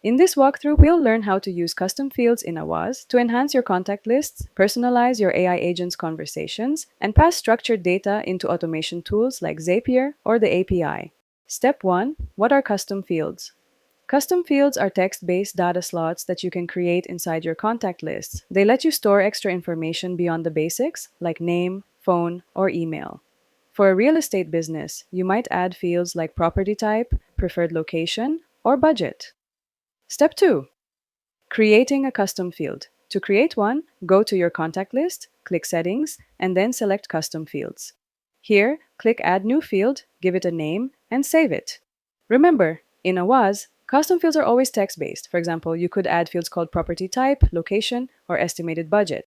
In this walkthrough, we'll learn how to use custom fields in Awaz to enhance your contact lists, personalize your AI agent's conversations, and pass structured data into automation tools like Zapier or the API. Step 1. What are custom fields? Custom fields are text-based data slots that you can create inside your contact lists. They let you store extra information beyond the basics, like name, phone, or email. For a real estate business, you might add fields like property type, preferred location, or budget. Step 2. Creating a custom field. To create one, go to your contact list, click Settings, and then select Custom Fields. Here, click Add New Field, give it a name, and save it. Remember, in Awaz, custom fields are always text-based. For example, you could add fields called property type, location, or estimated budget.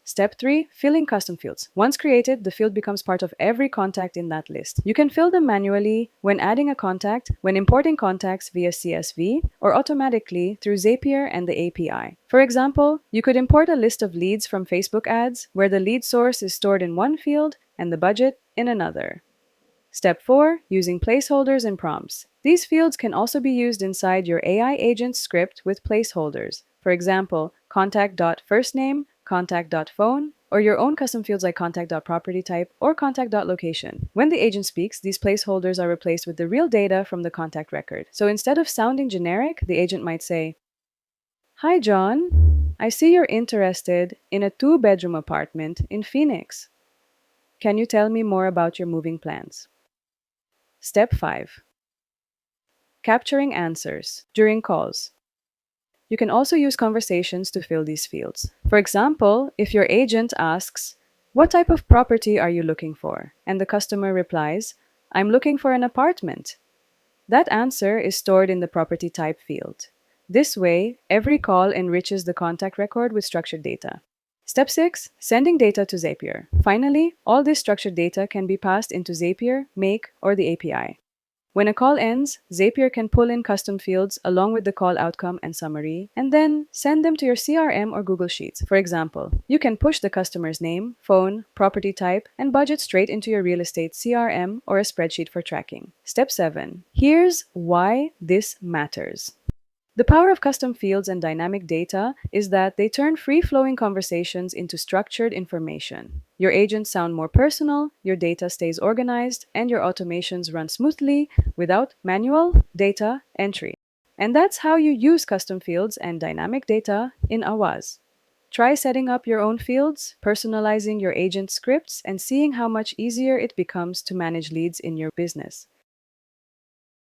Step 3. Filling custom fields. Once created, the field becomes part of every contact in that list. You can fill them manually when adding a contact, when importing contacts via CSV, or automatically through Zapier and the API. For example, you could import a list of leads from Facebook ads where the lead source is stored in one field and the budget in another. Step 4. Using placeholders and prompts. These fields can also be used inside your AI agent script with placeholders. For example, contact.firstname, contact.phone, or your own custom fields like contact.propertytype or contact.location. When the agent speaks, these placeholders are replaced with the real data from the contact record. So instead of sounding generic, the agent might say, "Hi, John. I see you're interested in a two-bedroom apartment in Phoenix. Can you tell me more about your moving plans?" Step 5. Capturing answers during calls. You can also use conversations to fill these fields. For example, if your agent asks, "What type of property are you looking for?" and the customer replies, "I'm looking for an apartment." That answer is stored in the property type field. This way, every call enriches the contact record with structured data. Step 6. Sending data to Zapier. Finally, all this structured data can be passed into Zapier, Make, or the API. When a call ends, Zapier can pull in custom fields along with the call outcome and summary, and then send them to your CRM or Google Sheets. For example, you can push the customer's name, phone, property type, and budget straight into your real estate CRM or a spreadsheet for tracking. Step 7. Here's why this matters. The power of custom fields and dynamic data is that they turn free-flowing conversations into structured information. Your agents sound more personal, your data stays organized, and your automations run smoothly without manual data entry. And that's how you use custom fields and dynamic data in Awaz. Try setting up your own fields, personalizing your agent scripts, and seeing how much easier it becomes to manage leads in your business.